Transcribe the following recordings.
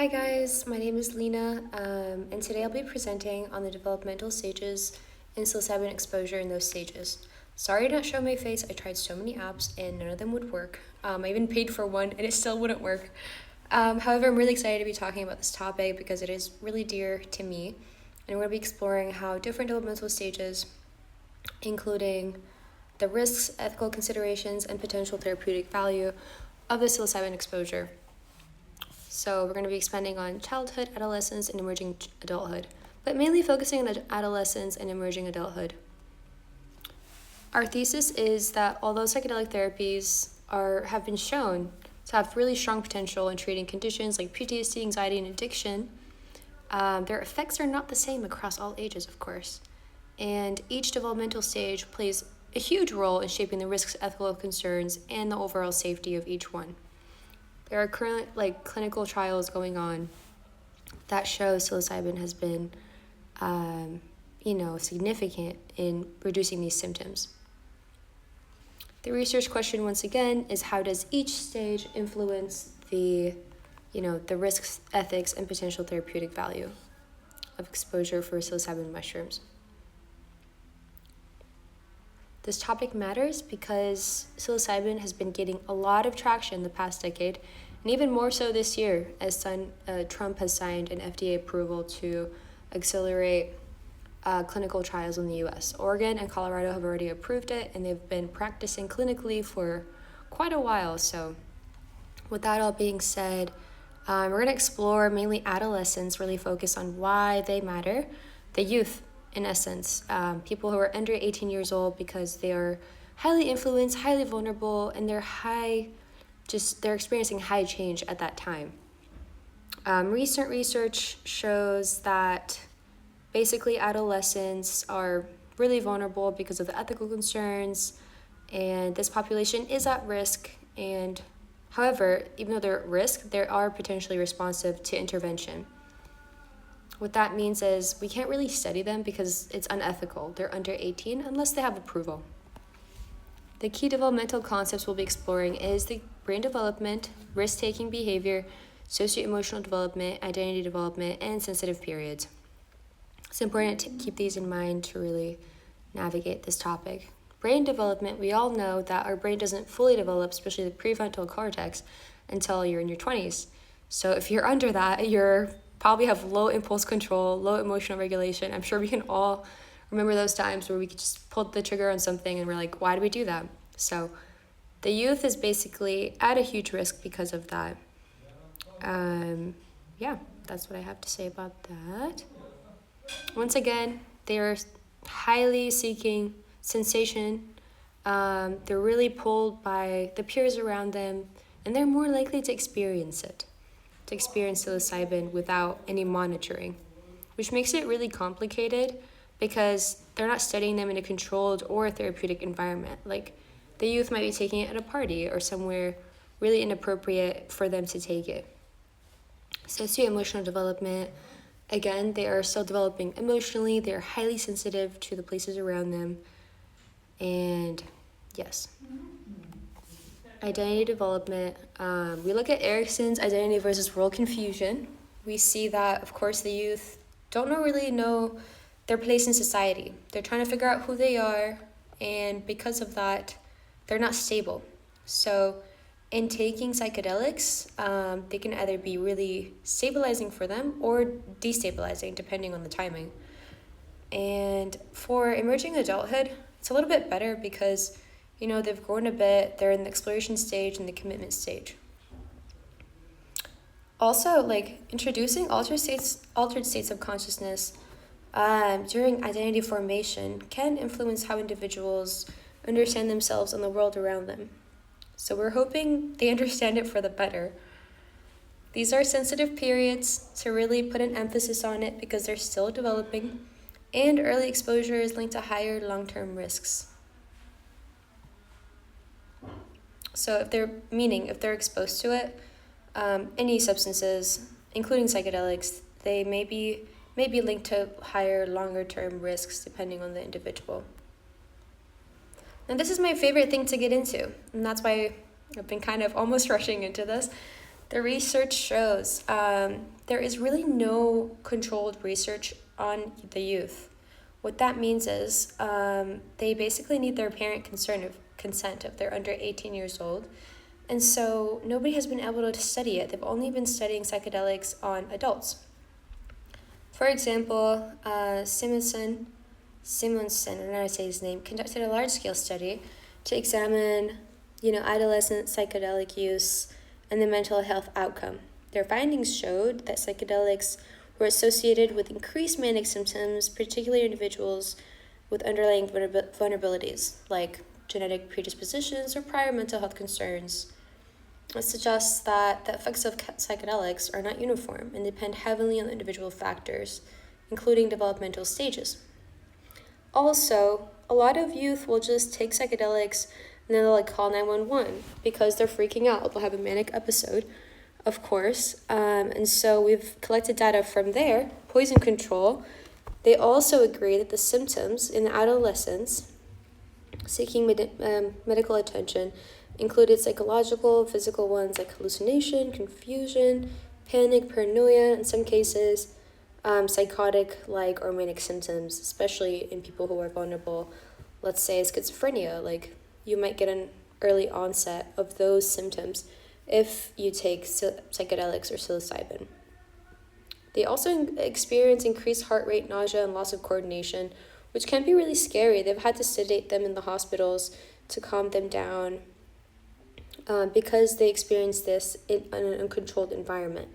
Hi guys, my name is Lena, and today I'll be presenting on the developmental stages and psilocybin exposure in those stages. Sorry to not show my face, I tried so many apps and none of them would work. I even paid for one and it still wouldn't work. However, I'm really excited to be talking about this topic because it is really dear to me, and we're going to be exploring how different developmental stages, including the risks, ethical considerations, and potential therapeutic value of the psilocybin exposure. So we're going to be expanding on childhood, adolescence, and emerging adulthood, but mainly focusing on adolescence and emerging adulthood. Our thesis is that although psychedelic therapies have been shown to have really strong potential in treating conditions like PTSD, anxiety, and addiction, their effects are not the same across all ages, of course. And each developmental stage plays a huge role in shaping the risks, ethical concerns, and the overall safety of each one. There are current clinical trials going on that show psilocybin has been, significant in reducing these symptoms. The research question once again is, how does each stage influence the risks, ethics, and potential therapeutic value of exposure for psilocybin mushrooms? This topic matters because psilocybin has been getting a lot of traction the past decade, and even more so this year, as Trump has signed an FDA approval to accelerate clinical trials in the U.S. Oregon and Colorado have already approved it, and they've been practicing clinically for quite a while. So with that all being said, we're going to explore mainly adolescents, really focus on why they matter, the youth, in essence, people who are under 18 years old, because they are highly influenced, highly vulnerable, and they're experiencing high change at that time. Recent research shows that basically adolescents are really vulnerable because of the ethical concerns, and this population is at risk. And however, even though they're at risk, they are potentially responsive to intervention. What that means is we can't really study them because it's unethical. They're under 18 unless they have approval. The key developmental concepts we'll be exploring is the brain development, risk-taking behavior, socio-emotional development, identity development, and sensitive periods. It's important to keep these in mind to really navigate this topic. Brain development, we all know that our brain doesn't fully develop, especially the prefrontal cortex, until you're in your 20s. So if you're under that, you're probably have low impulse control, low emotional regulation. I'm sure we can all remember those times where we could just pull the trigger on something and we're like, why do we do that? So the youth is basically at a huge risk because of that. That's what I have to say about that. Once again, they are highly seeking sensation. They're really pulled by the peers around them, and they're more likely to experience psilocybin without any monitoring, which makes it really complicated because they're not studying them in a controlled or therapeutic environment. Like, the youth might be taking it at a party or somewhere really inappropriate for them to take it. Socio-emotional development, again, they are still developing emotionally. They're highly sensitive to the places around them. And yes. Identity development. We look at Erikson's identity versus role confusion. We see that, of course, the youth don't really know their place in society. They're trying to figure out who they are, and because of that, they're not stable. So in taking psychedelics, they can either be really stabilizing for them or destabilizing, depending on the timing. And for emerging adulthood, it's a little bit better because they've grown a bit, they're in the exploration stage and the commitment stage. Also, introducing altered states of consciousness during identity formation can influence how individuals understand themselves and the world around them. So we're hoping they understand it for the better. These are sensitive periods to really put an emphasis on it because they're still developing, and early exposure is linked to higher long-term risks. So if they're exposed to it, any substances, including psychedelics, they may be linked to higher, longer-term risks depending on the individual. And this is my favorite thing to get into, and that's why I've been kind of almost rushing into this. The research shows there is really no controlled research on the youth. What that means is they basically need their parent consent if they're under 18 years old. And so nobody has been able to study it. They've only been studying psychedelics on adults. For example, Simonson, I don't know how to say his name, conducted a large-scale study to examine, adolescent psychedelic use and the mental health outcome. Their findings showed that psychedelics were associated with increased manic symptoms, particularly individuals with underlying vulnerabilities like genetic predispositions or prior mental health concerns. It suggests that the effects of psychedelics are not uniform and depend heavily on individual factors, including developmental stages. Also, a lot of youth will just take psychedelics and then they'll call 911 because they're freaking out. They'll have a manic episode, of course. And so we've collected data from there, poison control. They also agree that the symptoms in adolescents seeking medical attention included psychological, physical ones like hallucination, confusion, panic, paranoia, in some cases, psychotic-like or manic symptoms, especially in people who are vulnerable. Let's say schizophrenia, like you might get an early onset of those symptoms if you take psychedelics or psilocybin. They also experience increased heart rate, nausea, and loss of coordination, which can be really scary. They've had to sedate them in the hospitals to calm them down because they experience this in an uncontrolled environment,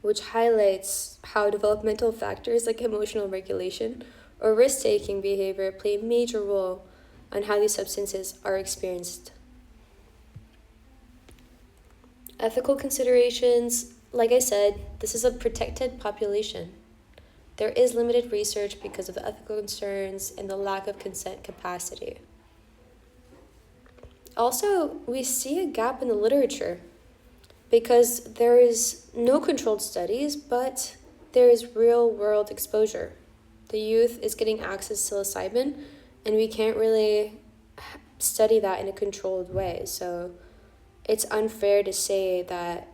which highlights how developmental factors like emotional regulation or risk-taking behavior play a major role on how these substances are experienced. Ethical considerations, like I said, this is a protected population. There is limited research because of the ethical concerns and the lack of consent capacity. Also, we see a gap in the literature because there is no controlled studies, but there is real-world exposure. The youth is getting access to psilocybin, and we can't really study that in a controlled way. So it's unfair to say that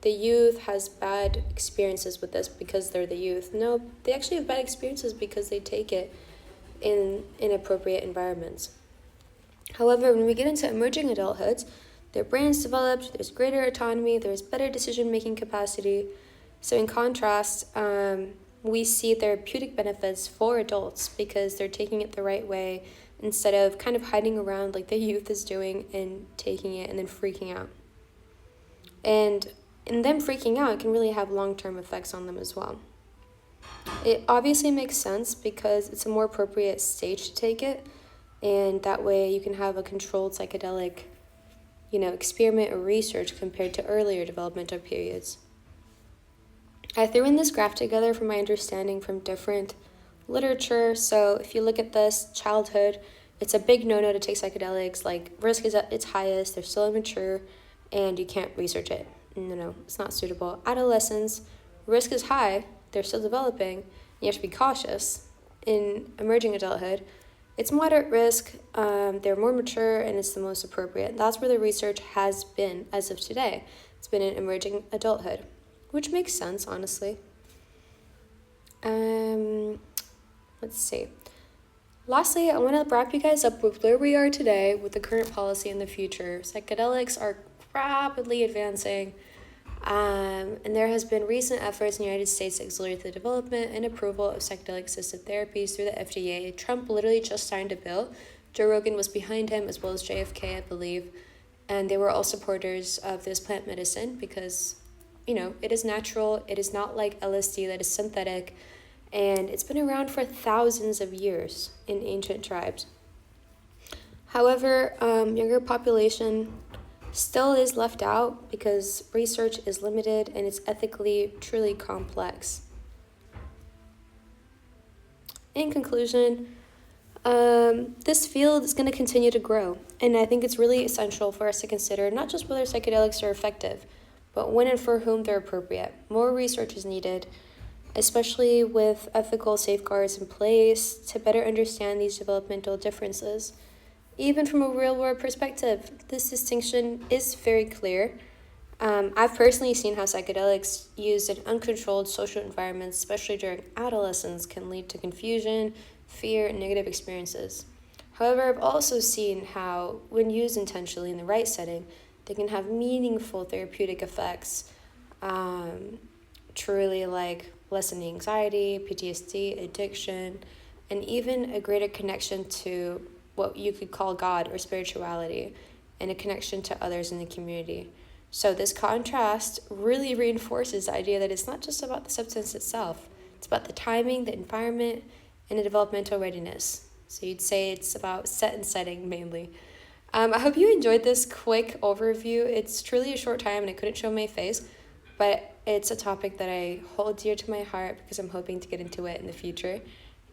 the youth has bad experiences with this because they're the youth. No, they actually have bad experiences because they take it in inappropriate environments. However, when we get into emerging adulthood, their brains developed, there's greater autonomy, there's better decision-making capacity. So in contrast, we see therapeutic benefits for adults because they're taking it the right way instead of kind of hiding around like the youth is doing and taking it and then freaking out. And in them freaking out, it can really have long-term effects on them as well. It obviously makes sense because it's a more appropriate stage to take it, and that way you can have a controlled psychedelic, experiment or research compared to earlier developmental periods. I threw in this graph together from my understanding from different literature. So if you look at this, childhood, it's a big no-no to take psychedelics. Like, risk is at its highest, they're still immature, and you can't research it. No, it's not suitable. Adolescents, risk is high, they're still developing, you have to be cautious. In emerging adulthood, it's moderate risk, they're more mature, and it's the most appropriate. That's where the research has been as of today. It's been in emerging adulthood, which makes sense, honestly. Let's see. Lastly, I want to wrap you guys up with where we are today with the current policy and the future. Psychedelics are rapidly advancing, and there has been recent efforts in the United States to accelerate the development and approval of psychedelic-assisted therapies through the FDA. Trump literally just signed a bill. Joe Rogan was behind him, as well as JFK, I believe, and they were all supporters of this plant medicine because, it is natural, it is not like LSD that is synthetic, and it's been around for thousands of years in ancient tribes. However, younger population still is left out because research is limited and it's ethically truly complex. In conclusion, this field is going to continue to grow, and I think it's really essential for us to consider not just whether psychedelics are effective, but when and for whom they're appropriate. More research is needed, especially with ethical safeguards in place to better understand these developmental differences. Even from a real-world perspective, this distinction is very clear, I've personally seen how psychedelics used in uncontrolled social environments, especially during adolescence, can lead to confusion, fear, and negative experiences. However, I've also seen how, when used intentionally in the right setting, they can have meaningful therapeutic effects, um, truly like lessening anxiety, PTSD, addiction, and even a greater connection to what you could call God or spirituality, and a connection to others in the community. So, this contrast really reinforces the idea that it's not just about the substance itself, it's about the timing, the environment, and the developmental readiness. So, you'd say it's about set and setting mainly. I hope you enjoyed this quick overview. It's truly a short time and I couldn't show my face, but it's a topic that I hold dear to my heart because I'm hoping to get into it in the future.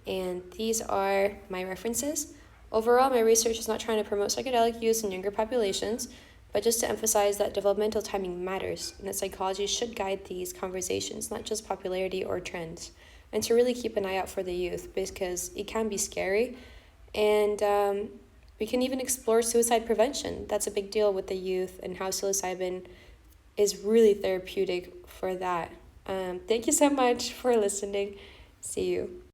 And these are my references. Overall, my research is not trying to promote psychedelic use in younger populations, but just to emphasize that developmental timing matters and that psychology should guide these conversations, not just popularity or trends. And to really keep an eye out for the youth because it can be scary. And we can even explore suicide prevention. That's a big deal with the youth and how psilocybin is really therapeutic for that. Thank you so much for listening. See you.